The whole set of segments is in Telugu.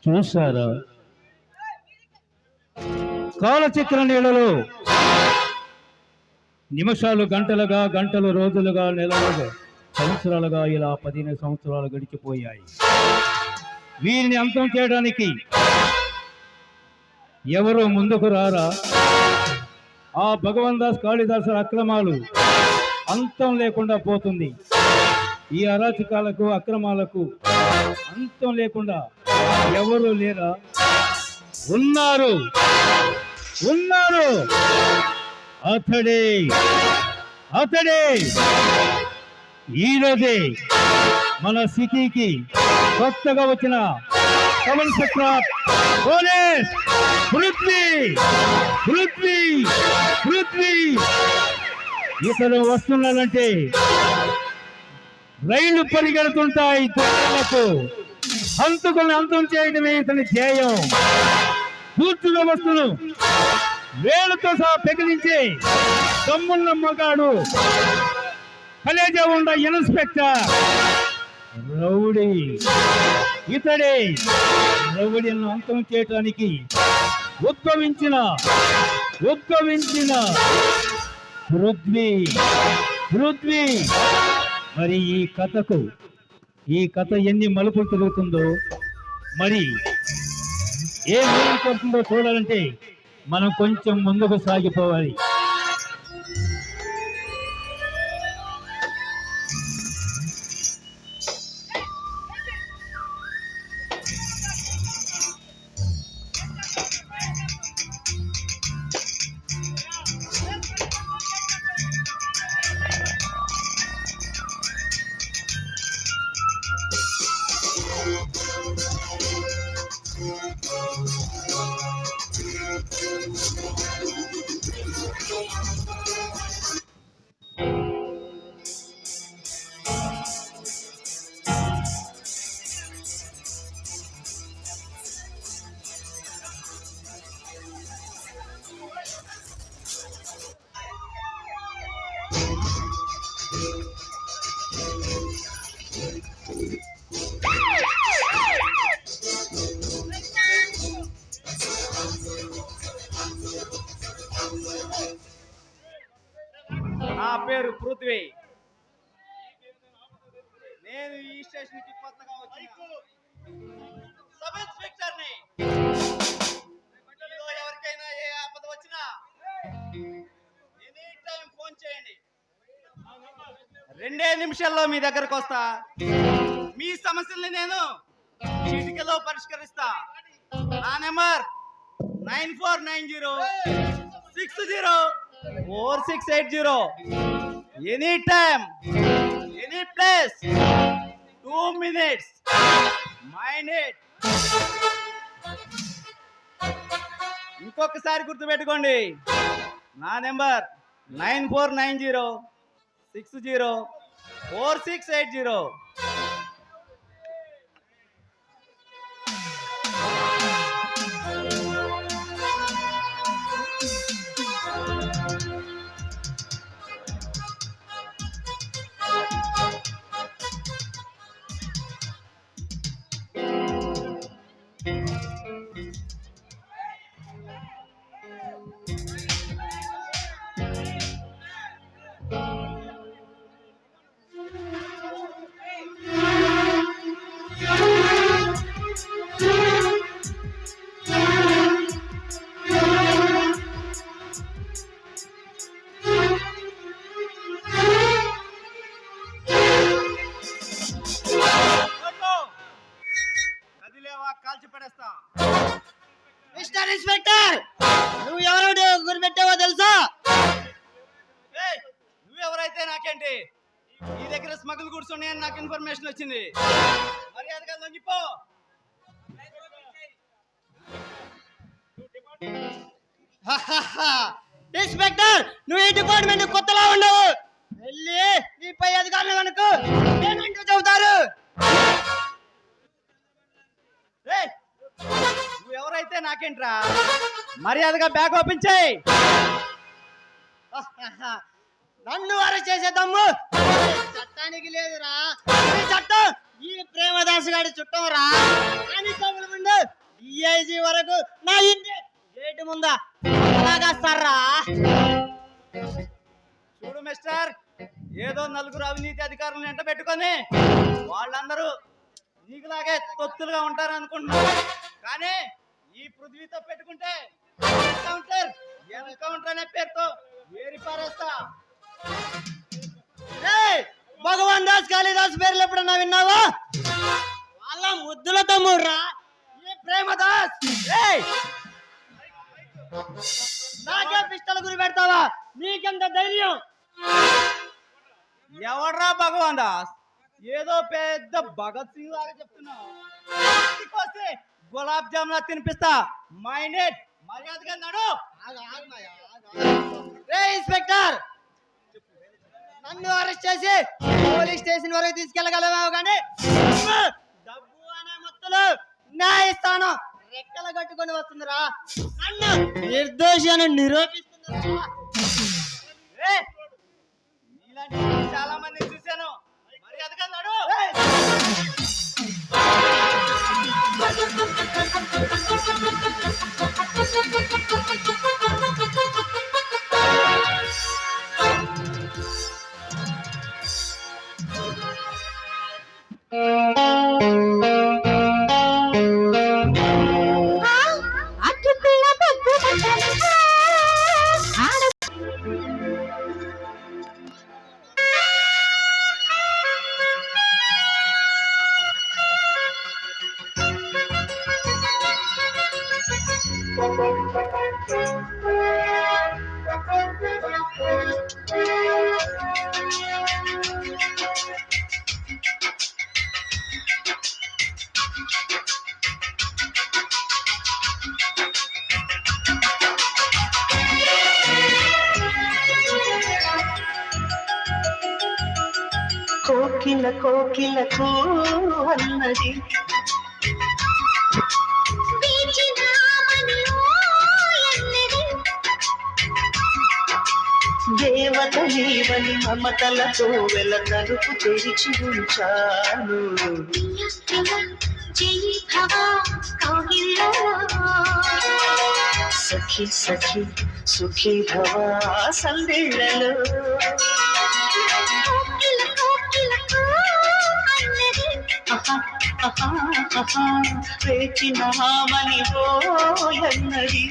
చూసారా? కాలచక్ర నీళ్ళలో నిమిషాలు గంటలుగా, గంటలు రోజులుగా, నెలలుగా, సంవత్సరాలుగా ఇలా 15 సంవత్సరాలు గడిచిపోయాయి. వీరిని అంతం చేయడానికి ఎవరు ముందుకు రారా? ఆ భగవందాస్ కాళిదాసుల అక్రమాలు అంతం లేకుండా పోతుంది. ఈ అరాచకాలకు, అక్రమాలకు అంతం లేకుండా ఎవరు లేరా? ఉన్నారు, ఉన్నారు. అతడే అతడే ఈరోజే మన సిటీకి కొత్తగా వచ్చిన sub inspector police Prithvi. Prithvi Prithvi ఇతను వస్తున్నాడంటే రైళ్లు పరిగెడుతుంటాయి. దొంగలకు హంతకులను అంతం చేయడమే ఇతని ధ్యేయం. కూర్చున్న వస్తువును వేలతో సహా పెకిలించి దమ్మున్న మగాడు కలేజా ఉండ ఇన్స్పెక్టర్ రౌడీ. ఇతడే రౌడీలను అంతం చేయటానికి ఉద్భవించిన పృథ్వీ. పృథ్వీ మరి ఈ కథ ఎన్ని మలుపులు తిరుగుతుందో, మరి ఏ మూలం పడుతుందో చూడాలంటే మనం కొంచెం ముందుకు సాగిపోవాలి. నా పేరు పృథ్వీ. నేను ఈ స్టేషన్ కి కొత్తగా వచ్చిన సబ్ ఇన్స్పెక్టర్ ని. ఎవరికైనా ఏ ఆపద వచ్చినా ఎనీ టైం ఫోన్ చేయండి. 2 నిమిషాల్లో మీ దగ్గరకు వస్తా. మీ సమస్యల్ని నేను చిటికలో పరిష్కరిస్తా. నా number 9490604680. Any time, any place, 2 minutes. Mind it. ఇంకొకసారి గుర్తుపెట్టుకోండి, నా నెంబర్ 9490604680. కాల్చిపడేస్తా. మిస్టర్ ఇన్స్పెక్టర్, నువ్వు ఎవరో గుర్తుపెట్టావో తెలుసా? నువ్వెవరైతే నాకేంటి? నీ దగ్గర స్మగుల్ గుడ్స్ ఉన్నాయని నాకు ఇన్ఫర్మేషన్ వచ్చింది. మర్యాదగా లొంగిపో. ఇన్స్పెక్టర్, నువ్వు ఈ డిపార్ట్మెంట్ కొత్తలా ఉండవు. వెళ్ళి నీ పై అధికారులు కనుక ఏమంటూ చెబుతారు. నువ్వెవరైతే నాకేంట్రా? మర్యాదగా బ్యాగ్ ఓపెన్ చేయి. నన్ను అరెస్ట్ చేసే దమ్ము చట్టానికి లేదురా. ఈ చట్టం ఈ ప్రేమదాసు గారి చుట్టం రా కానిస్టేబుల్ ముందు డిఐజీ వరకు నా ఇంటి గేటు ముందా ఎలాగేస్తారా? చూడు మిస్టర్, ఏదో నలుగురు అవినీతి అధికారులను వెంట పెట్టుకొని వాళ్ళందరూ నీకులాగే తొత్తులుగా ఉంటారు అనుకుంటున్నావు. కానీ ఈ పృథ్వీతో పెట్టుకుంటే ఎన్కౌంటర్ అనే పేరుతో వేరి పారేస్తా. భగవాన్ దాస్ కాళిదాస్ పేర్లు ఎప్పుడన్నా విన్నావా? వాళ్ళ ముద్దుల తమ్ముడ్రా ఈ ప్రేమదాస్. నాకే పిస్టల్ గురి పెడతావా? నీకెంత ధైర్యం? ఎవడ్రా భగవాన్ దాస్? ఏదో పెద్ద భగత్ సింగ్ లాగా చెప్తున్నావు. గులాబ్ జామ్ లా తినిపిస్తా. మైండెడ్, మర్యాదగా నడు. ఇన్స్పెక్టర్, నన్ను అరెస్ట్ చేసి పోలీస్ స్టేషన్ వరకు తీసుకెళ్ళగలవావు కానీ డబ్బు అనే మొత్తలు న్యాయస్థానం రెక్కలు కట్టుకొని వస్తుందిరా. నన్ను నిర్దోషి అని నిరూపిస్తుందిరా. ఇలాంటి చాలా మంది చూశాను. మర్యాదగా నడు. కోకిల కోకిలకు అన్నది దేవత నీవని మమతలతో వెల తలుపు తెరిచి ఉంచాను. సఖి సఖి సుఖీ భవ సందేళ్లలో వేచిన మని పోయన్నది.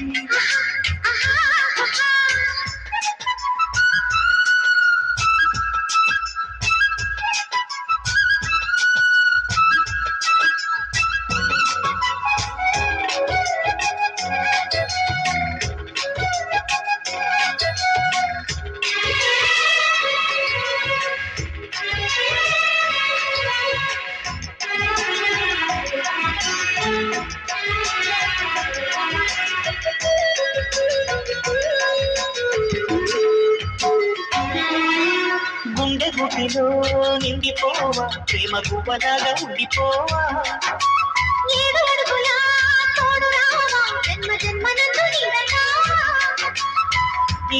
గుండె గుడిలో నిండిపోవా ప్రేమ గువ్వలాగా ఉండిపోవా.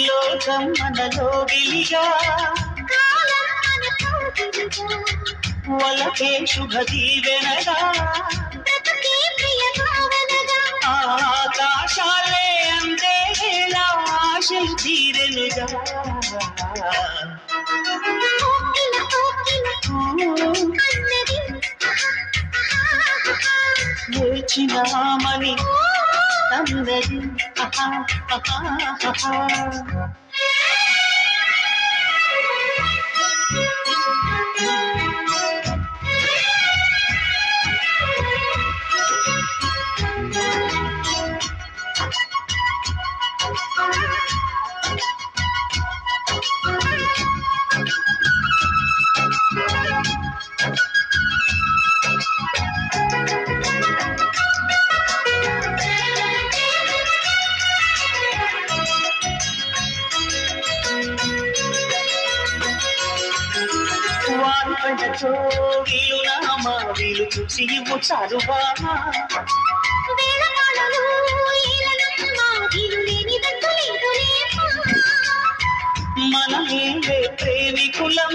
లోకం మనలో గిలిగా వలకే శుభ దీవెనగా ఆకాశాలే అందే ఆశలు తీరెనుగా. వేచినామని అన్నది. వాడితో వీలు నామా వీలు చూసి ఇవ్వు చాలు బామా. మనమేలే ప్రేమికులం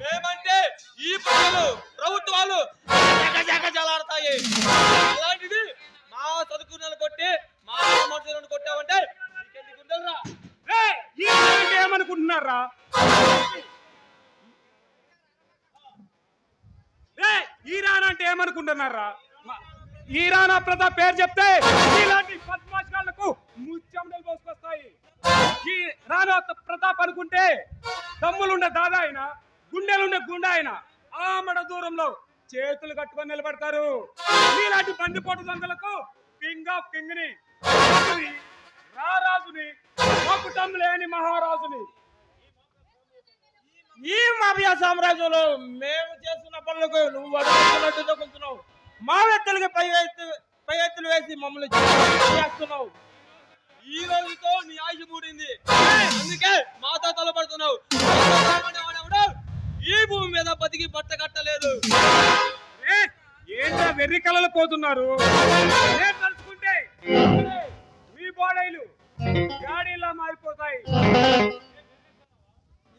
మేమంటే ఈ ప్రజలు ప్రభుత్వాలు జలాడతాయి. అలాంటిది మా చదువుకున్నలు కొట్టి మా మనుషులను కొట్టామంటే నీకెన్ని గుండెలురా? ఏమనుకుంటున్నారా? ఈరాన్ అంటే ఏమనుకుంటున్నారా? ఈరానా ప్రతాప్ పేరు చెప్తే ఇలాంటి పద్మాషాలకు ముచ్చెమటలు పోసుకొస్తాయి. ఈ రానా ప్రతాప్ అనుకుంటే దమ్ములుండే దాదా ఆయన, గుండెలుండే గుండె ఆయన ఆమడ దూరంలో చేతులు కట్టుకొని నిలబడతారు. ఇలాంటి బందిపోటు దొంగలకు కింగ్ ఆఫ్ కింగ్ ని, రారాజుని, మొక్కుటం లేని మహారాజుని. ఈ మాఫియా సామ్రాజ్యంలో మేము చేస్తున్న పనులకు నువ్వు అడుగుతున్నట్టు తగ్గుతున్నావు. మా వ్యక్తులకి పై ఎత్తులు వేసి మమ్మల్ని చేస్తున్నావు. ఈ రోజుతో నీ ఆయుష్ మూడింది, అందుకే మాతో తలపడుతున్నావు. ఈ భూమి మీద బతికి బట్ట కట్టలేదు. ఏంటో వెర్రి కళలు పోతున్నారు. తలుచుకుంటే మీ బాడీలు గాడీలా మారిపోతాయి.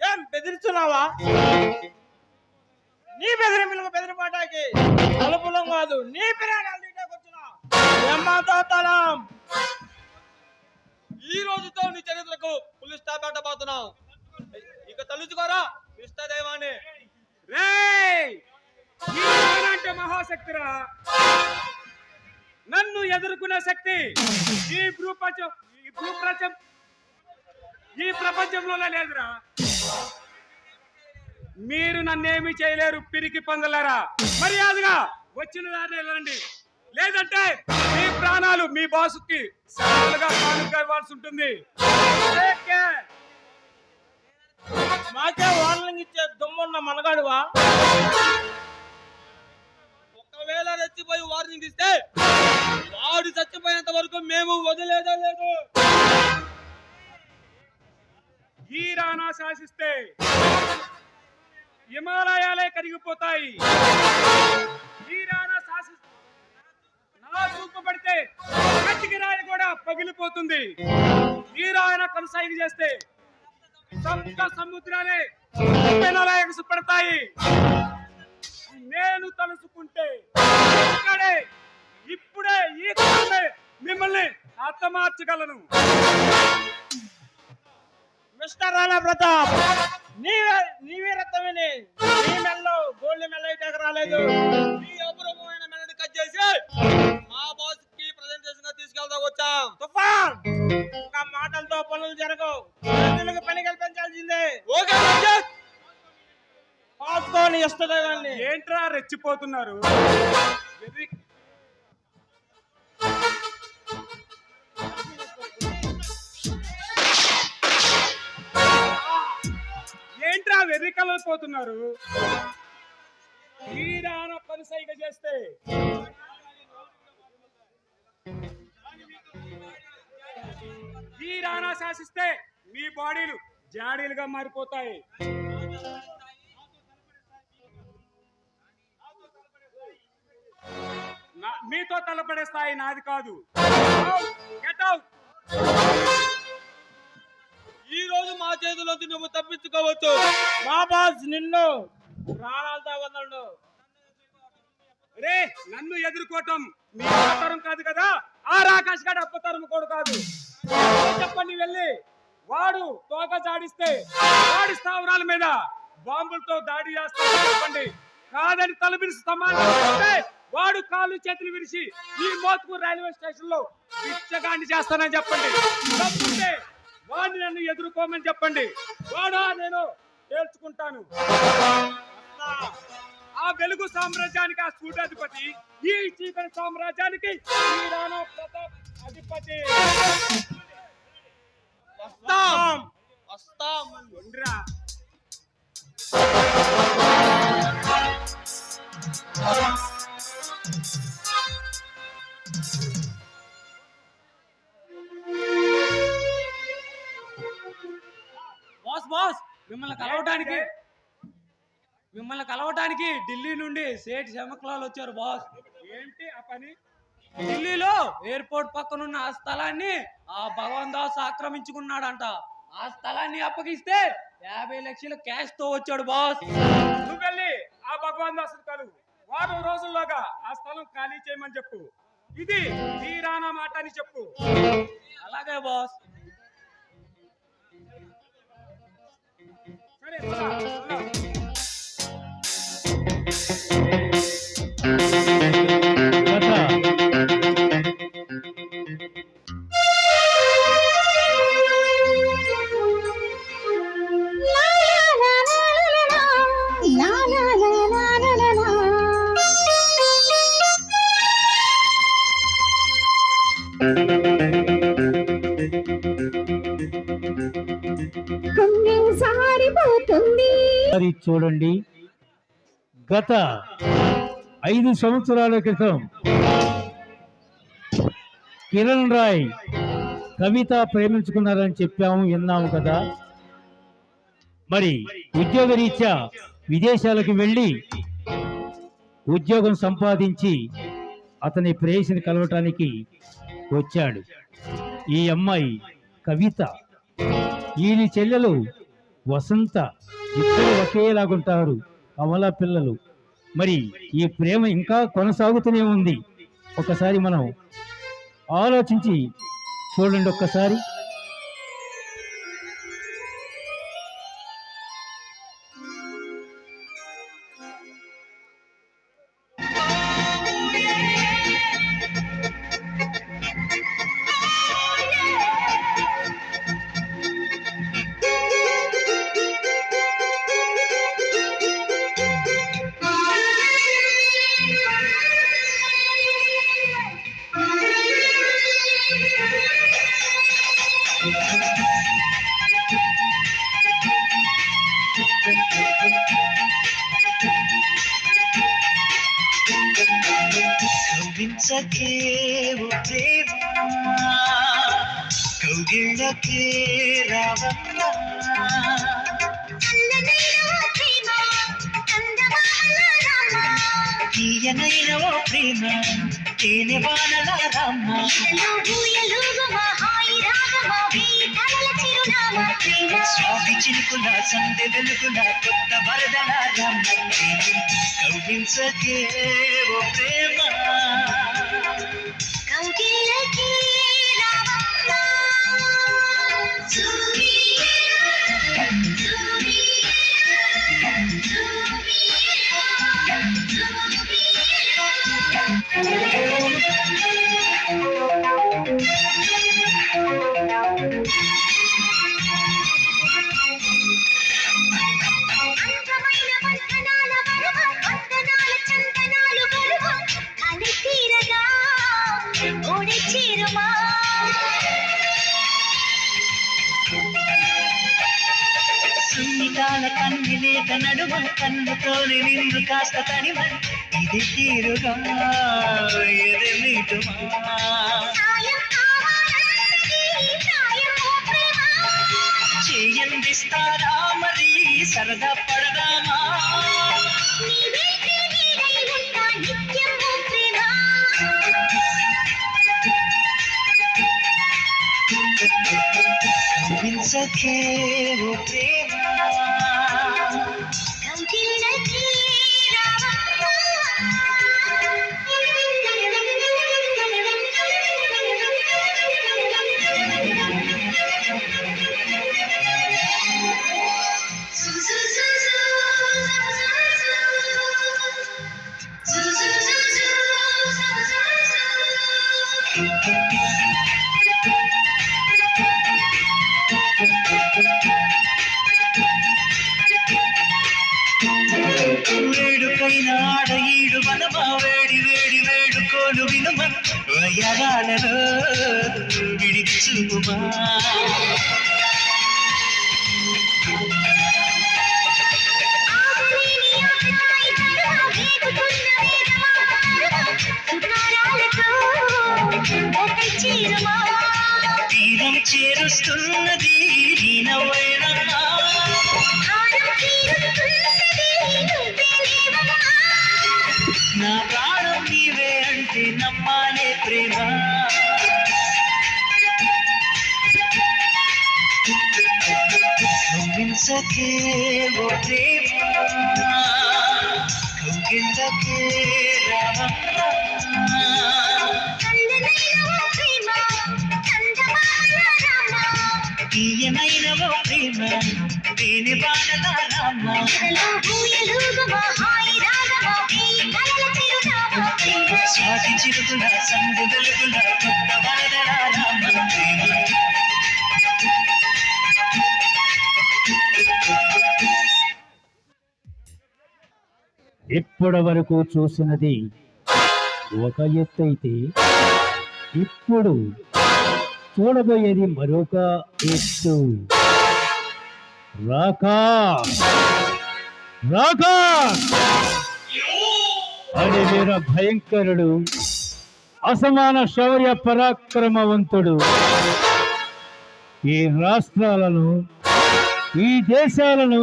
ఏం బెదిరిస్తున్నావా? నీ బెదిరింపులకు బెదిరిపాటాకి తలుపులం కాదు, నీ పిరాణాలు వచ్చినా ఈ రోజుతో నీ చరిత్రకు పులి స్టాప్ పెట్టబోతున్నావు. ఇక తలుచుకోరా ఇష్టదైవాన్ని. అంటే మహాశక్తిరా, నన్ను ఎదుర్కొనే శక్తి ఈ ప్రపంచంలోనే లేదురా. మీరు నన్నేమి చేయలేరు పిరికి పందలరా. మర్యాదగా వచ్చిన దాన్ని వెళ్ళండి, లేదంటే మీ ప్రాణాలు మీ బాసుకి సవాలుగా కానుకోవాల్సి ఉంటుంది. మాకే వార్నింగ్ ఇచ్చే దమ్మున్న మనగాడువా? ఒకవేళ రెచ్చిపోయి వార్నింగ్ ఇస్తే వాడు చచ్చిపోయేంత వరకు మేము వదిలేదే లేదు. ఈ రానా శాసిస్తే హిమాలయాలే కరిగిపోతాయి. ఈ రానా నా చూపు పడితే కట్టికి రాయి కూడా పగిలిపోతుంది. ఈ రాయన కొనసాగి చేస్తే సప్త సముద్రాలే పడతాయి. నేను తలుసుకుంటే ఇప్పుడే ఈ మిమ్మల్ని హతమార్చగలను. మిస్టర్ రాణా ప్రతాప్, నీవే రక్తమని నీ మెల్లో గోల్డ్ మెల్ల ఇటాక రాలేదు. నీ అపురూపమైన మెల్లని కట్ చేసి మా బాస్ కి ప్రెజెంటేషన్ గా తీసుకెళ్తా వచ్చాం. తుఫాన్, ఇంకా మాటలతో పనులు జరగవు. ప్రజలకు పని కల్పించాల్సిందే. ఓకే పాస్కోని ఇష్టదైవాన్ని. ఏంట్రా రెచ్చిపోతున్నారు? ఏంట్రా వెర్రి కలలు పోతున్నారు? ఈ రానా పని సైగ చేస్తే ఈ రానా శాసిస్తే మీ బాడీలు జాడీలుగా మారిపోతాయి. మీతో తలపడే స్థాయి నాది కాదు. Get out. ఈ రోజు మా చేతిలోంచి నువ్వు తప్పించుకోవచ్చు. మా బాస్ నిన్ను ప్రాణాలతో వదలడు. రే, నన్ను ఎదుర్కోవటం మీ అప్పతరం కాదు కదా, ఆ రాకాష్ గారి అప్పతరం కూడా కాదు. చెప్పండి వెళ్ళి, వాడు తోక జాడిస్తే వాడి స్థావరాల మీద బాంబులతో దాడి చేస్తాడు చెప్పండి. కాదని తలపిలిసి సమాధానం వాడు కాళ్ళు చేతులు విరిచి ఈ మోత్కూరు రైల్వే స్టేషన్ లో పిచ్చగాండి చేస్తానని చెప్పండి. తప్పుంటే వాడిని నన్ను ఎదుర్కోమని చెప్పండి. వాడా నేను తేల్చుకుంటాను. ఆ వెలుగు సామ్రాజ్యానికి ఆ సూటాధిపతి, ఈ చీకటి సామ్రాజ్యానికి ఈ రాణా ప్రతాప్ అధిపతి. ఉండరా. బాస్ మిమ్మల్ని కలవటానికి ఢిల్లీ నుండి సేట్ శమక్లాల్ వచ్చారు బాస్. ఏంటి ఆ పని? ఢిల్లీలో ఎయిర్పోర్ట్ పక్కనున్న ఆ స్థలాన్ని ఆ భగవాన్ దాస్ ఆక్రమించుకున్నాడంట. ఆ స్థలాన్ని అప్పగిస్తే 50 లక్షల క్యాష్ తో వచ్చాడు బాస్. నువ్వు వెళ్ళి ఆ భగవాన్ దాసుడు కలువు, వారం రోజుల్లోగా ఆ స్థలం ఖాళీ చేయమని చెప్పు. ఇది తీరానా మాట అని చెప్పు. అలాగే బాస్. సరే పద, వెళ్దాం. అది చూడండి, గత 5 సంవత్సరాల క్రితం కిరణ్ రాయ్ కవిత ప్రేమించుకున్నారని చెప్పాము, విన్నాము కదా. మరి ఉద్యోగరీత్యా విదేశాలకు వెళ్ళి ఉద్యోగం సంపాదించి అతని ప్రేయసిని కలవటానికి వచ్చాడు. ఈ అమ్మాయి కవిత, ఈయన చెల్లెలు వసంత, ఇద్దరు ఒకేలాగుంటారు, కమల పిల్లలు. మరి ఈ ప్రేమ ఇంకా కొనసాగుతూనే ఉంది. ఒకసారి మనం ఆలోచించి చూడండి ఒక్కసారి. కవ్వించకే ఓ ప్రేమ, కౌగిళ్ళకే రావమ్మా. తీయనైన ఓ ప్రేమ, తేనె వానల రామ్మ. స్వామి చినుకుల సందె వెలుగుల కొత్త వరదల రామ్మ. కవ్వించకే ఓ ప్రేమ, కౌగిళ్ళకి రావమ్మా. సున్నితాల కన్నిలేత నడుమ, కన్నుతోని నిన్ను కాస్త తనిమ. ఇది తీరుగా ఎదమిటుమా. చేయందిస్తారా మరి సరదా పడదామా. కవ్వించకే ఓ ప్రేమ, కౌగిళ్ళకి రావమ్మా. వేడుకైన ఆడ ఈడు వనమా, వేడి వేడి వేడుకోలు వినుమ. వయగాలలో విడిచి చూపుమా. తీరం చేరుస్తున్నది నీ నవ్వేనమ్మా. నా ప్రాణం నీవే అంటే నమ్మాలే ప్రేమ. కవ్వించకే ఓ ప్రేమ కౌగిళ్ళకే రావమ్మా తీయమైన ఓ ప్రేమ తేనె బాణల రామ స్వాతి చిరుగుల సందు వెలుగుల కొత్త వరదల రామ ఇప్పటి వరకు చూసినది ఒక ఎత్తైతే ఇప్పుడు చూడబోయేది మరొక ఎత్తు. రాకా రాకా అని వీర భయంకరుడు, అసమాన శౌర్య పరాక్రమవంతుడు. ఈ రాష్ట్రాలను, ఈ దేశాలను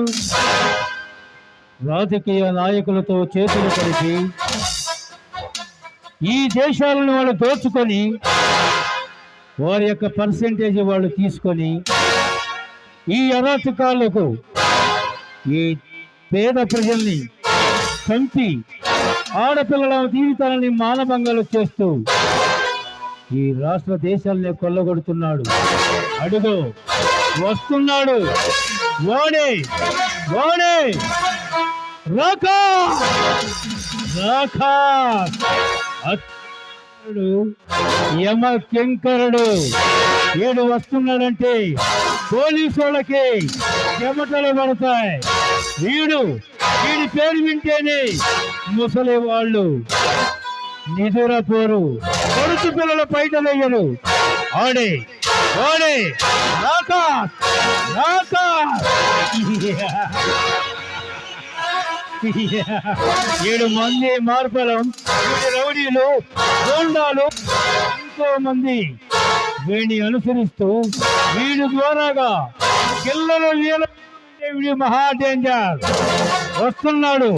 రాజకీయ నాయకులతో చేతులు కలిపి ఈ దేశాలను వాళ్ళు దోచుకొని వారి యొక్క పర్సెంటేజ్ వాళ్ళు తీసుకొని ఈ అరాచకాలకు ఈ పేద ప్రజల్ని చంపి ఆడపిల్లల జీవితాలని మానభంగాలు చేస్తూ ఈ రాష్ట్ర దేశాలనే కొల్లగొడుతున్నాడు. అడుగు వస్తున్నాడు, వాడే వాడే రాకా రాకా యమ కింకరుడు. వీడు వస్తున్నాడంటే పోలీసు వాళ్ళకి చెమటలు పడతాయి. వీడి పేరు వింటేనే ముసలి వాళ్ళు నిదురపోరు, కొడుకు పిల్లల పైటలయ్యరు. ఆడే వాడే రాకా రాకా. ఏడు మంది మార్బలం, రౌడీలు, గోండాలు, ఎంతో మంది వీడిని అనుసరిస్తూ వీడి ద్వారాగా పిల్లలు వీడి మహా డేంజర్. వస్తున్నాడు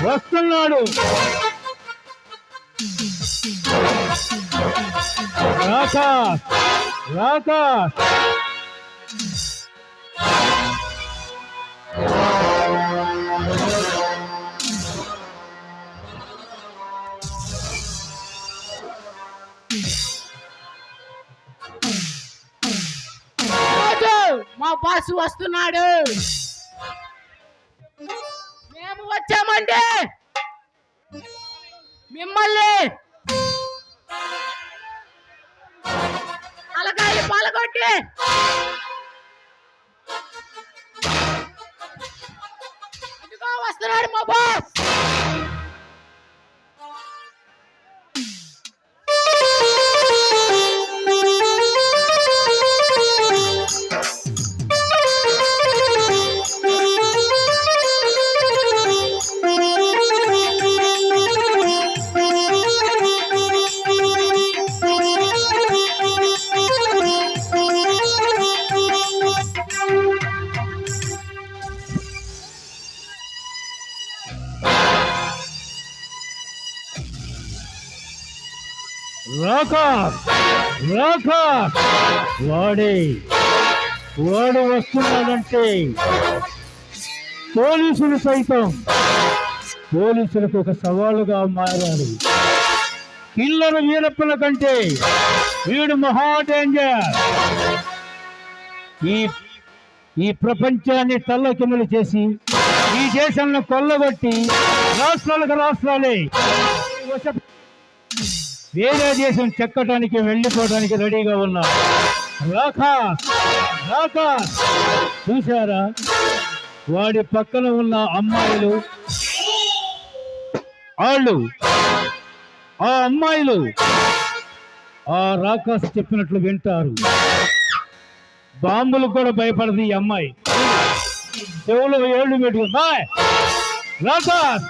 వస్తున్నాడు రాకా రాకా. మా బాస్ వస్తున్నాడు. మేము వచ్చామంటే మిమ్మల్ని అలకాయలు పాలకొట్టి వస్తున్నాడు మా బాస్. రాకా రాకా వాడు వస్తున్నాడంటే పోలీసులు సైతం పోలీసులకు ఒక సవాలుగా మారాడు. కిల్లర వీరప్పల కంటే వీడు మహా డేంజర్. ఈ ప్రపంచాన్ని తల్లకిందులు చేసి ఈ దేశాలను కొల్లగొట్టి రాష్ట్రాలకు రాష్ట్రాలే వేరే దేశం చెక్కటానికి వెళ్ళిపోవడానికి రెడీగా ఉన్నారు. రాకా రాకా. చూశారా వాడి పక్కన ఉన్న అమ్మాయిలు, వాళ్ళు ఆ అమ్మాయిలు ఆ రాకాస్ చెప్పినట్లు వింటారు. బాంబులు కూడా భయపడదు ఈ అమ్మాయి. చెవులు ఏళ్ళు పెట్టుకుందా రాకాస్.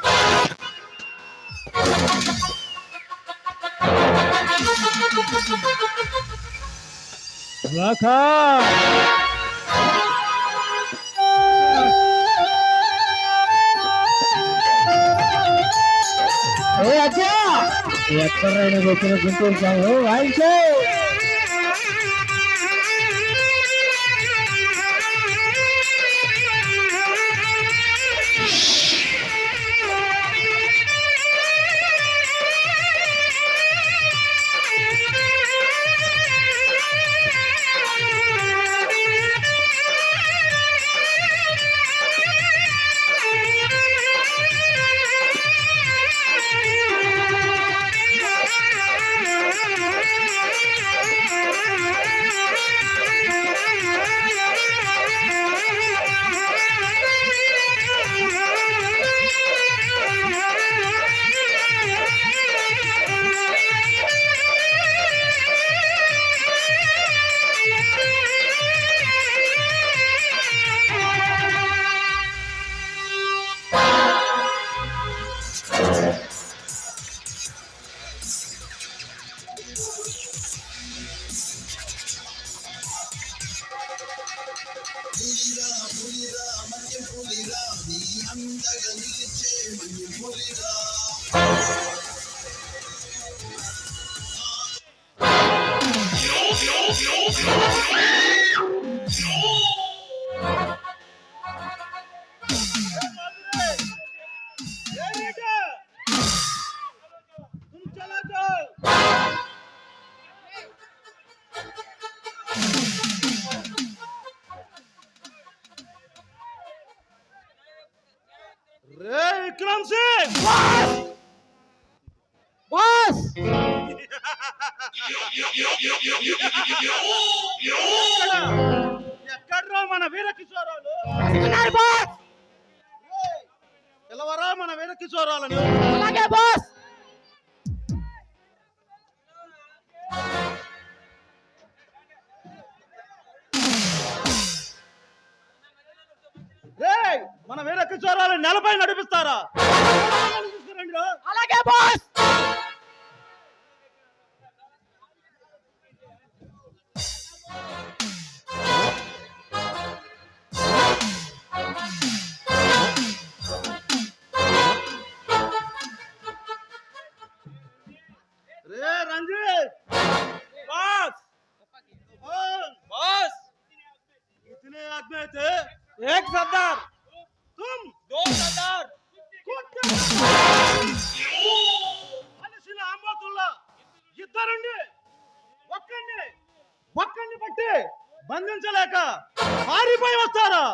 రాకా ఎక్కడైనా వచ్చిన గుంటూరు సాగు వాయించే. ఎక్కడ్రా మన వీర కిశోరాలు? పిలవరా మన వీర కిశోరాలను. అలాగే బాస్. రేయ్, మన వీర కిశోరాలు నెలపై నడిపిస్తారా? తీసుకురండి రా. అలాగే బాస్. రే రంజిత్ బాస్. బాస్. इतने आदमी थे, एक सरदार, तुम दो सरदार. మనిషిన అమ్మతుల్లా ఇద్దరుండి ఒక్కడిని బట్టి బంధించలేక పారిపోయి వస్తారా?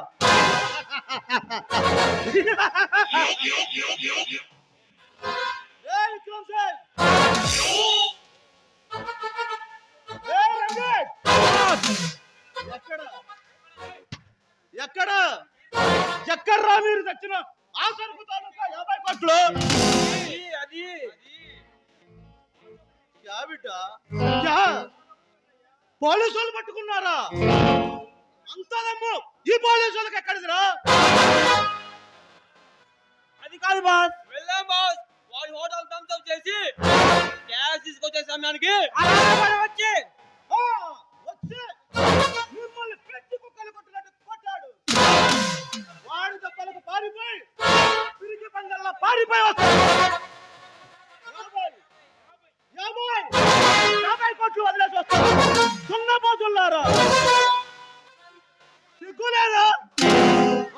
ఏయ్ విక్రమ్ సింగ్! ఏయ్ రంజిత్! ఎక్కడ ఎక్కడ్రా మీరు తెచ్చిన ఆ సరుకు తాలూకా 50 కోట్లు? అది క్యా బిడ్డా? క్యా? పోలీసులు పట్టుకున్నారా? అంత దమ్ము ఈ పోలీసులకు ఎక్కడిదిరా? అది కాదు బాస్. వెళ్ళాం బాస్. వాడి హోటల్ థమ్స్ అప్ చేసి క్యాష్ తీసుకొచ్చే సమయానికి వచ్చి వచ్చి మిమ్మల్ని పెట్టి కుక్కలు కొట్టినట్టు కొట్టాడు. వాడి దెబ్బలకు పారిపోయి తిరిగి బంగల్లా పారిపోయి వస్తాడు. 50 కోట్లు వదిలేసి వస్తాడు. దున్నపోతులారా, సిగ్గులేదా?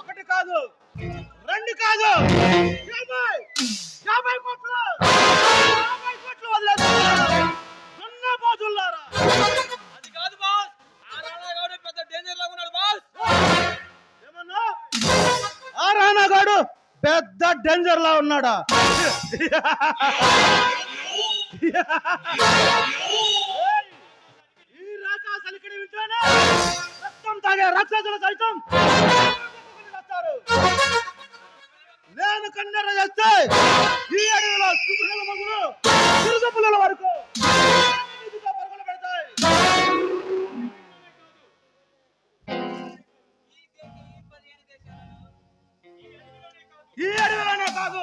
ఒకటి కాదు, రెండు కాదు, 50 కోట్లు వదిలేసి వస్తాడు. దున్నపోతులారా. అది కాదు బాస్. ఆ రాణాగాడు పెద్ద డేంజర్ లాగా ఉన్నాడు బాస్. ఏమన్నా? ఆ రానాగాడు పెద్ద డేంజర్ లా ఉన్నాడా? ఈ రాకాస అలికిడి వింటేనే రక్తం తాగే రాక్షసులు సైతం వస్తారు. నేను కన్నెర చేస్తే ఈ అడవిలో సింహాల మొదలు చిరుతపుల వరకు ఇదిగో పరుగులు పెడతాయి. ఈ అడవిలోనే కాదు,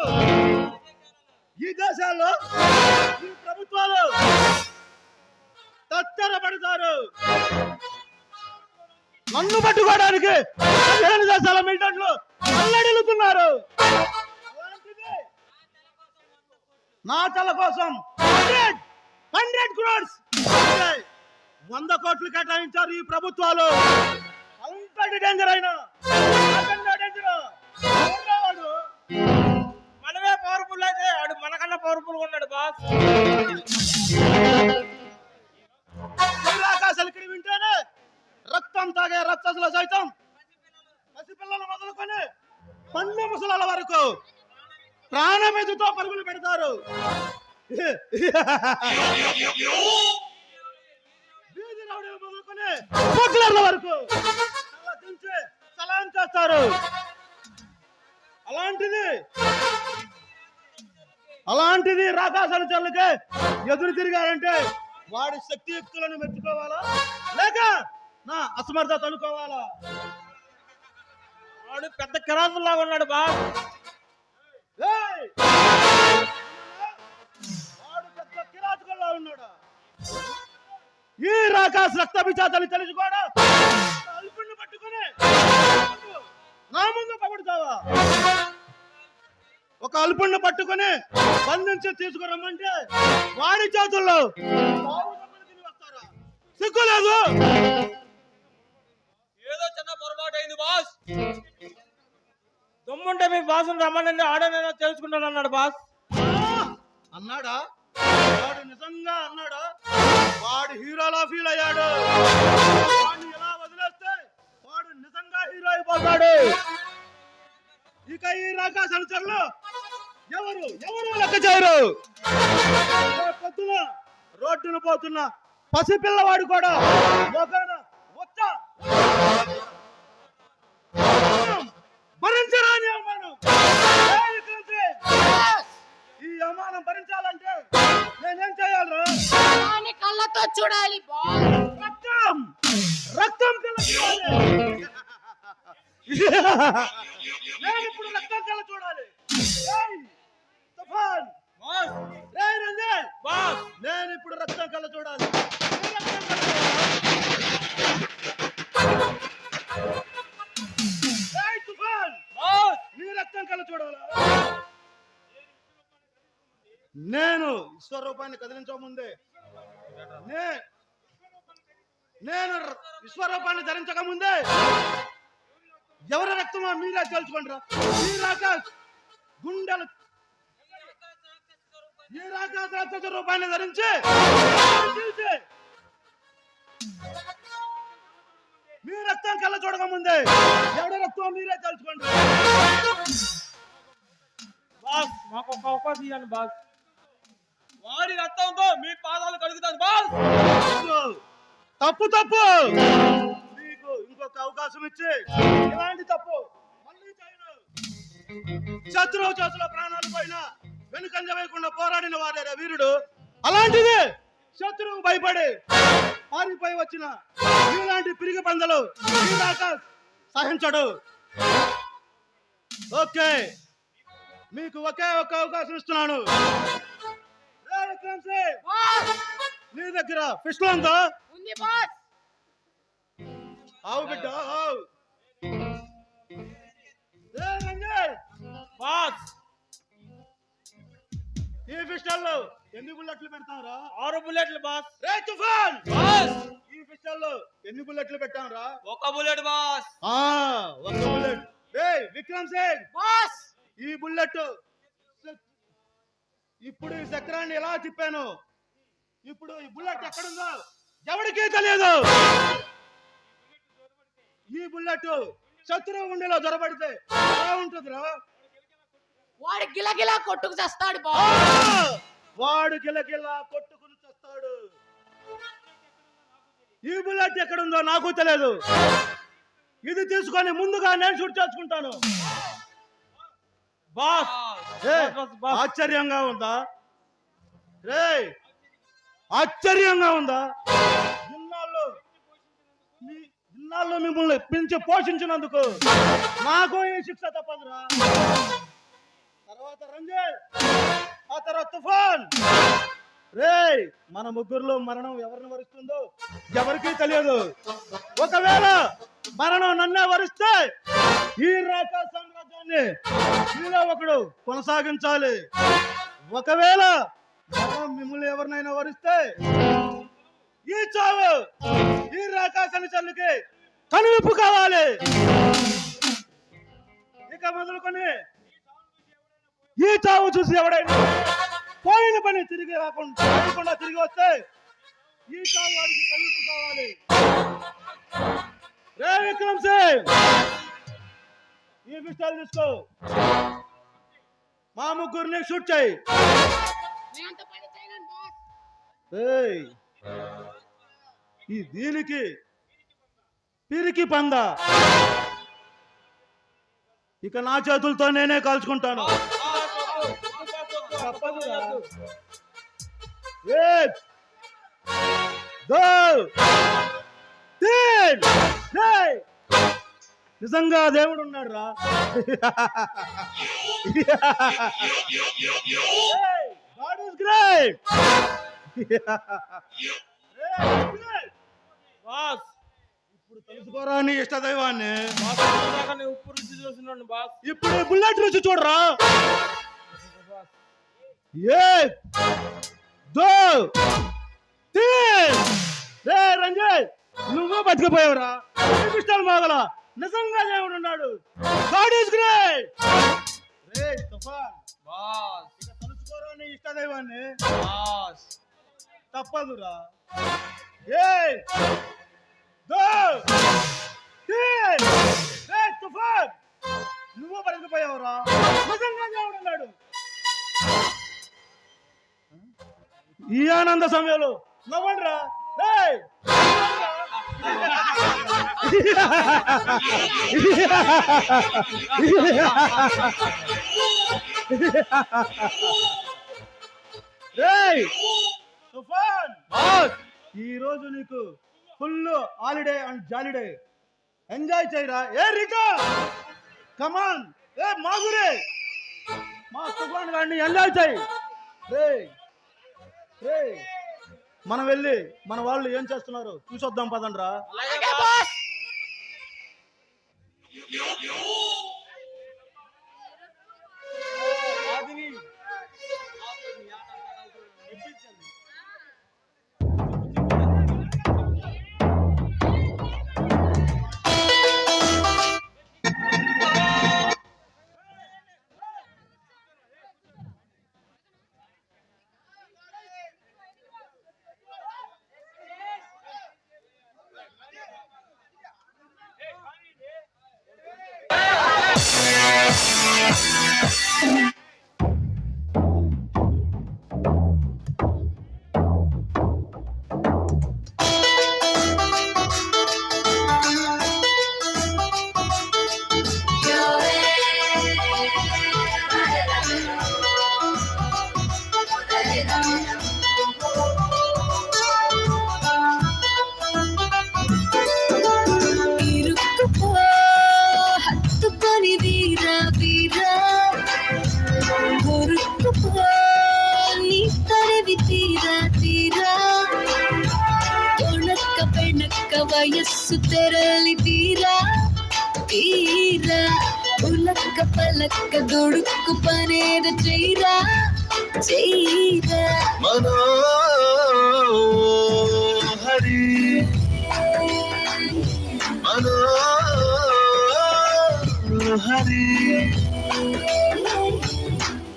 ఈ దేశాల్లో ఈ ప్రభుత్వాలు తత్తరపడతారు. నన్ను పట్టుకోవడానికి 15 దేశాల మిలిటెంట్లు అల్లడిల్లుతున్నారు. అలాంటిది నా తల కోసం 100 crores 100 కోట్లు కేటాయించారు ఈ ప్రభుత్వాలు. అంతటి డేంజర్ అయినా మనమే పవర్ఫుల్ అయితే ఆడు మనకన్నా పవర్ఫుల్ ఉన్నాడు బాస్. అలికిడి వింటేనే రక్తం తాగే రాక్షసుల సైతం పసిపిల్లలు మొదలుకొని పండు ముసలాల వరకు ప్రాణమెదుతో పరుగులు పెడతారు. వీధి రౌడీలు మొదలుకొని పోకిలర్ల వరకు తల దించి సలాం చేస్తారు. అలాంటిది రాకాసాల చల్లుకే ఎదురు తిరిగారంటే వాడి శక్తియుక్తులను మెచ్చుకోవాలా లేక నా అసమర్థత అనుకోవాలా? వాడు పెద్ద కిరాతుల్లాగా ఉన్నాడు బాస్. ఏయ్! వాడు పెద్ద కిరాతకుల్లా ఉన్నాడా? ఈ రాకాస రక్త పిచాచాన్ని తెలిసి కూడా అల్పుణ్ణి పట్టుకుని నా ముందు పగుడుతావా? ఒక అల్పుణ్ణి పట్టుకుని బంధించి తీసుకురమ్మంటే వాడి చేతుల్లో వస్తారా? సిగ్గులేదు? ఏదో చిన్న పొరపాటు అయింది బాస్. దమ్ముంటే మీ బాసుని రమ్మనండి, ఆడనేదో తెలుసుకుంటాను అన్నాడు బాస్. అన్నాడా? వాడు నిజంగా అన్నాడా? వాడు హీరోలా ఫీల్ అయ్యాడు. వాడిని ఎలా వదిలేస్తే వాడు నిజంగా హీరో అయిపోతాడు. ఇక ఈ రాకాస అనుచరులు ఎవరు లెక్క చేయరు. పొద్దున రోడ్డున పోతున్న పసిపిల్లవాడు కూడా మొగాన వచ్చా భరించరాని అవమానం. ఈ అవమానం భరించాలంటే నేనేం చేయాలి? కళ్ళతో చూడాలి బాస్. రక్తం రక్తం కళ్ళ చూడాలి. నేను ఇప్పుడు రక్తం కళ్ళ చూడాలి. ఏయ్, తుఫాన్. ఏయ్, రంజిత్. నేను ఇప్పుడు రక్తం కళ్ళ చూడాలి. ఈ రక్తం కళ్ళ చూడాలి. ఏయ్, తుఫాన్. నీ రక్తం కళ్ళ చూడాలా? నేను విశ్వరూపాన్ని కదిలించకముందే నేను విశ్వరూపాన్ని ధరించక ముందే ఎవరి రక్తమో మీరే తెలుసుకోండిరా. ఈ రాకాశ్ గుండెలు ఈ రాకాశ రాక్షస రూపాన్ని ధరించి మీ రక్తం కళ్ళ చూడక ముందే ఎవరి రక్తమో మీరే తెలుసుకోండి. బాస్ మాకు ఒక అవకాశం ఇవ్వండి బాస్. వారి రక్తంతో మీ పాదాలు కడుగుతాను బాస్. తప్పు తప్పు. నీకు ఇంకొక అవకాశం ఇచ్చి ఇలాంటి తప్పు మళ్ళీ చేయను. శత్రువు చేతుల ప్రాణాలు పైన వెనుకంజ వేయకుండా పోరాడిన వాడే వీరుడు. అలాంటిది శత్రువు భయపడి పారిపోయి వచ్చిన ఇలాంటి పిరిగి పందలు ఈ దాకా సహించడు. ఓకే, మీకు ఒకే ఒక్క అవకాశం ఇస్తున్నాను. నీ దగ్గర పిస్టల్ ఉందా? ఉంది బాస్. ఆవు బిడ్డ ఆవు. బాస్ ఈ పిస్టల్లో ఎన్ని బుల్లెట్లు పెడతావురా? 6 బుల్లెట్లు బాస్. రే తుఫాన్, బాస్ ఈ పిస్టల్లో ఎన్ని బుల్లెట్లు పెట్టావురా? 1 బుల్లెట్ బాస్. ఒక బుల్లెట్. రే విక్రమ్ సింగ్ బాస్. ఈ బుల్లెట్ ఇప్పుడు ఈ చక్రాన్ని ఎలా తిప్పాను, ఇప్పుడు ఈ బుల్లెట్ ఎక్కడుందో ఎవరికీ తెలియదు. ఈ బుల్లెట్ శత్రువు గుండెలో జొరబడితే ఎలా ఉంటుందిరా? వాడు గిలగిలా కొట్టుకు చేస్తాడు బాస్. వాడు గిలగిలా కొట్టుకుని చేస్తాడు. ఈ బుల్లెట్ ఎక్కడుందో నాకు తెలియదు. ఇది తీసుకొని ముందుగా నేను షూట్ చేసుకుంటాను. బాస్ ఏ, ఆశ్చర్యంగా ఉందా? రే ఆశ్చర్యంగా ఉందా? ఇన్నాళ్ళు మిమ్మల్ని పెంచి పోషించినందుకు నాకు ఈ శిక్ష తప్పదురా. తర్వాత రంజిత్, ఆ తర్వాత తుఫాన్. రే మన ముగ్గురులో మరణం ఎవరిని వరిస్తుందో ఎవరికీ తెలియదు. ఒకవేళ మరణం నన్నే వరిస్తే ఈ రాకా సామ్రాజ్యాన్ని మీలో ఒకడు కొనసాగించాలి. ఒకవేళ మరణం మిమ్మల్ని ఎవరినైనా వరిస్తే ఈ చావు ఈ రాకాశాన్ని చల్లుకి కనువిప్పు కావాలి. ఇక మొదలుకొని ఈ చావు చూసి ఎవడైనా పోయిన పని తిరిగి రాకుండా తిరిగి వస్తే ఈ చావు వాడికి కనువిప్పు కావాలి. రే విక్రమ్ సింగ్, ఈ పిస్టల్ తీసుకో, మా ముగ్గురిని షూట్ చేయి. నేనంత పని చేయను బాస్. ఏయ్, ఈ దీనికి పిరికి పంద. ఇక నా చేతులతో నేనే కాల్చుకుంటాను. తప్పదురా. ఏక్, దో, తీన్. ఏయ్, నిజంగా దేవుడు ఉన్నాడు రా. God is great. బాస్ ఇప్పుడు తెలుసుకోరా నీ ఇష్ట దైవాన్ని. బాస్ దాకా నేను ఉప్పు రుచి చూస్తున్నాను బాస్. ఇప్పుడు ఈ బుల్లెట్ రుచి చూడరా. ఏక్, దో, తీన్. రే రంజిత్, నువ్వు బతికిపోయావురా. పిస్టల్ మోగల నిజంగా దేవుడు ఉన్నాడు. God is great. రే తుఫాన్, బాస్ ఇక తెలుసుకోరా నీ ఇష్ట దైవాన్ని. బాస్ తప్పదురా. ఏయ్, దో, తీన్. రే తుఫాన్, నువ్వు బతికిపోయావురా. నిజంగా దేవుడు ఉన్నాడు. ఈ ఆనంద సమయంలో నవ్వండిరా. రేయ్! రేయ్! తుఫాన్ ఈ రోజు నీకు ఫుల్ హాలిడే అండ్ జాలిడే. ఎంజాయ్ చేయరా. ఏ రికా కమాన్. ఏ మాగురే మా తుఫాన్ గారిని ఎంజాయ్ చేయి. రే మనం వెళ్ళి మన వాళ్ళు ఏం చేస్తున్నారు చూసొద్దాం పదండ్రా. అలాగే బాస్. ఇరుక్కుపో హత్తుకొని వీరా వీరా కొరుక్కుపో నీ తరివి తీరా తీరా తొణక్క పెణక్క వయస్సు తెరలి తీరా తీరా ఉలక్క పలక్క దుడుక్కు పనేద చేయరా చేయరా మనోహరి మనోహరి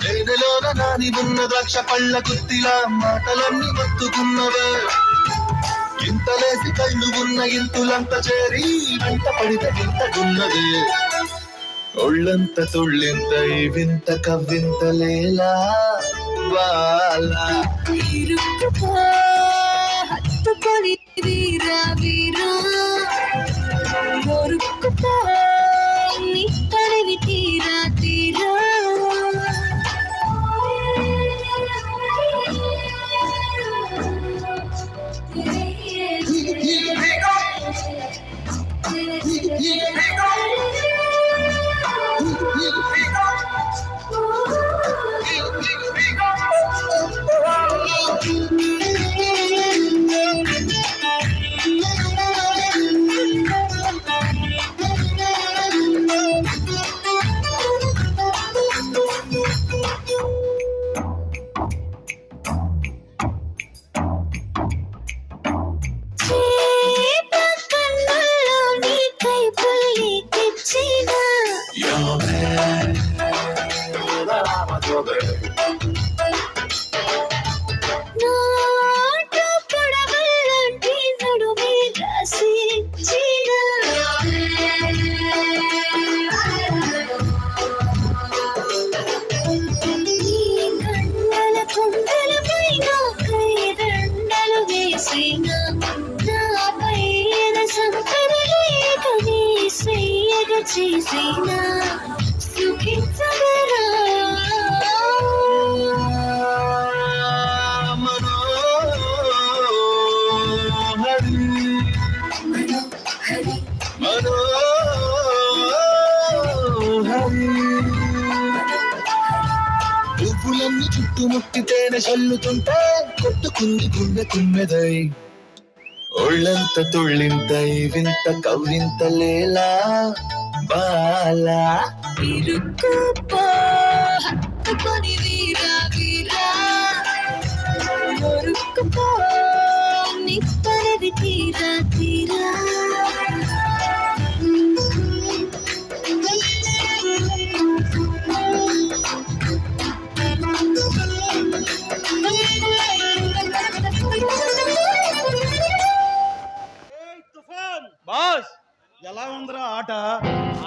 తేనెలోన నాని ఉన్న ద్రాక్ష పళ్ళ గుత్తిలా మాటలన్నీ మత్తుకున్నవే. ఇంతలేసి కళ్ళు ఉన్న ఇంతులంత చేరి వెంట పడితే వింతగున్నదే. ఒళ్ళంత తుళ్ళింత ఈ వింత కవ్వింత లేలా వాలా. ఇరుక్కుపో హత్తుకొని వీరా వీరా కొరుక్కుపో నీ తరివి తీరా తీరా చేసినా సుఖించగరా మనోహరి మనోహరి మనోహరి పువ్వులన్నీ చుట్టుముట్టితేనే చల్లుతుంటే కొట్టుకుంది గుండె తుమ్మెదై. ఒళ్ళంత తుళ్ళింత ఈ వింత కవ్వింత లేలా బాలా. ఇరుక్కుపో హత్తుకొని వీరా వీరా కొరుక్కుపో నీ తరివి తీరా తీరా ఏయ్ తుఫాన్ బాస్ ఎలా ఉందిరా ఆట.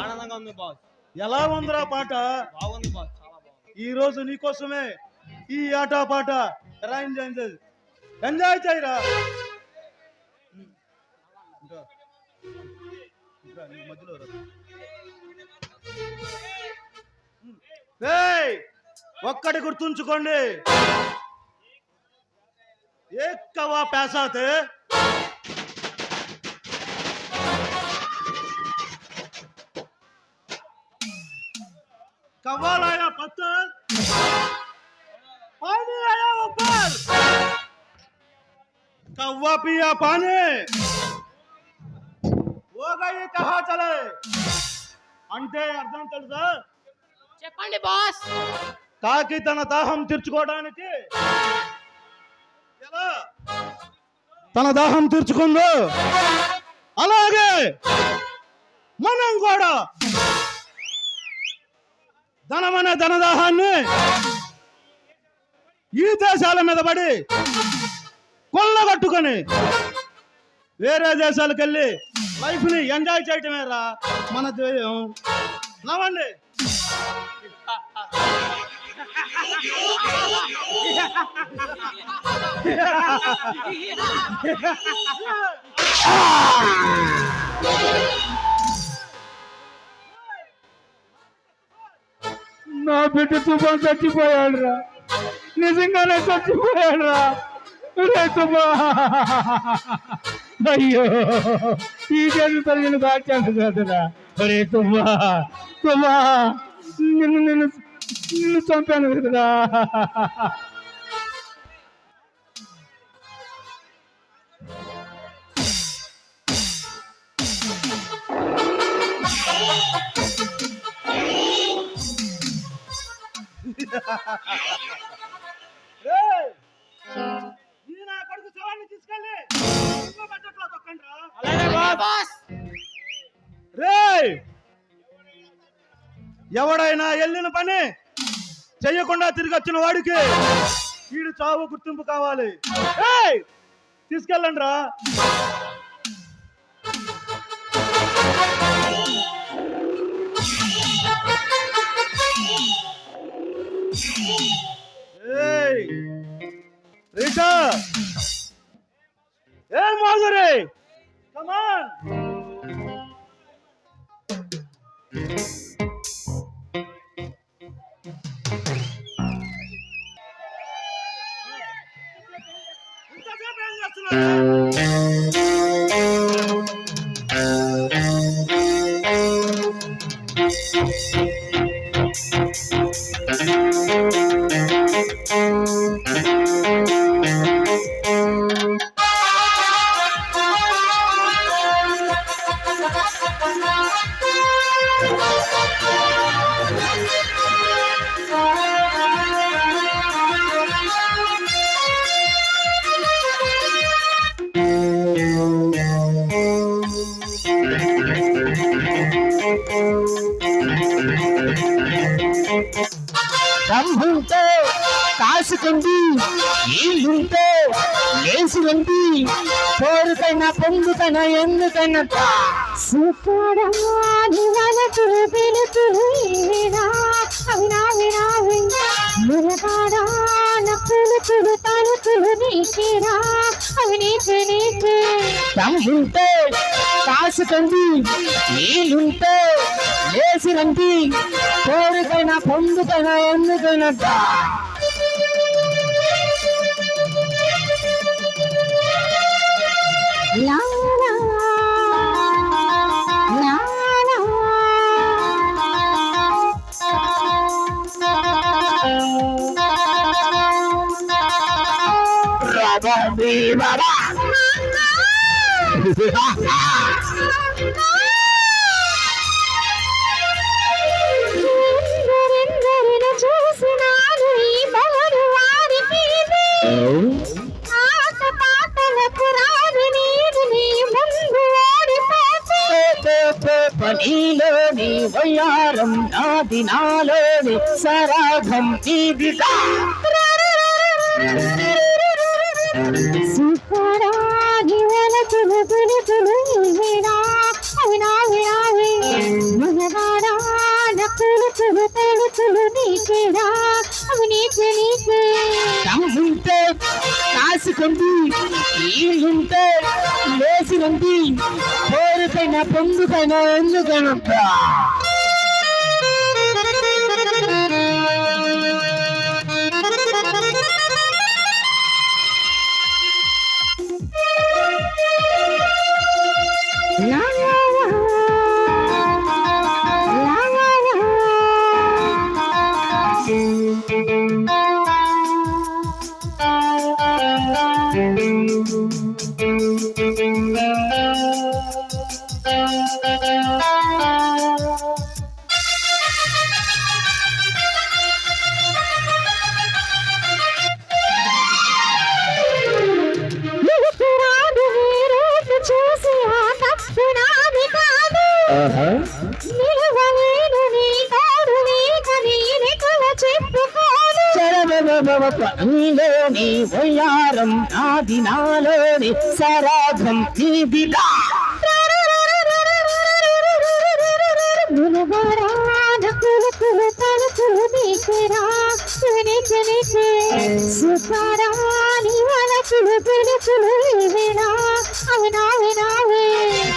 ఆనందంగా ఉంది బాస్. ఎలా ఉందిరా పాట. బాగుంది బాస్, చాలా బాగుంది. ఈ రోజు నీకోసమే ఈ ఆట పాట ఎంజాయ్ చేయరా. ఏయ్, ఒక్కటి గుర్తుంచుకోండి, ఎక్కువ పేసాతే कव्वाल आया पत्थर, पानी आया ऊपर, कव्वा पिया पानी, वो गई कहाँ चले అంటే అర్థం తెలుసా? చెప్పండి బాస్. కాకి తన దాహం తీర్చుకోవడానికి ఎలా తన దాహం తీర్చుకుందో అలాగే మనం కూడా ధనమనే ధనదాహాన్ని ఈ దేశాల మీద పడి కొల్లగట్టుకొని వేరే దేశాలకు వెళ్ళి లైఫ్ ని ఎంజాయ్ చేయటమేరా మన ధ్యేయం. నవ్వండి. నా బిడ్డ తుఫాన్ చచ్చిపోయాడు రా, నిజంగానే చచ్చిపోయాడు రా. అయ్యో, ఈ చేతి తల్లిని దాచాను కదరా. ఒరే తుమ్మా, తుమ్మా, నిన్ను నిన్ను నిన్ను చంపాను కదరా. తీసుకెళ్ళి అలాగే బాస్. రేయ్, ఎవడైనా వెళ్ళిన పని చెయ్యకుండా తిరిగి వచ్చిన వాడికి వీడు చావు గుర్తింపు కావాలి. ఏయ్, తీసుకెళ్ళండి రా. ఏయ్ రీటా, ఏ మాధురి, కమాన్. ఇంతసేపు ఏం చేస్తున్నారు? దమ్ముంటే కాసుకుంది, ఇల్లుంటే లేసుకుంది, కోరికైనా పొందుకైనా ఎందుకైనా దమ్ముంటే కాసుకుంది, ఇల్లుంటే లేసుకుంది, కోరికైనా పొందుకైనా ఎందుకైనా చూసినాను ఈ బలరు వారి పనిలోని వయ్యారం నాది నాలోని సరాగం నీదిగా సుఖరాని వల తులు తులు తులు వినా అవినా వినావి మనగాడా నకులు తులు తులు తులు నీకేడా అవి నీకే నీకే దమ్ముంటే కాసుకు కాసుకుంది వీళ్ళుంటే లేచినంది పేరుకైనా పొందుకైనా ఎందుకైనా నీలోని వయ్యారం నాది నాలోని సరాగం నీదిగా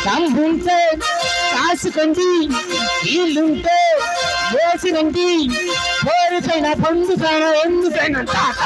సంభుంటే కాసుకుంది వీళ్ళుంటే వేసినండి పోరుకైనా పొందుకైనా ఎందుకైనా తాత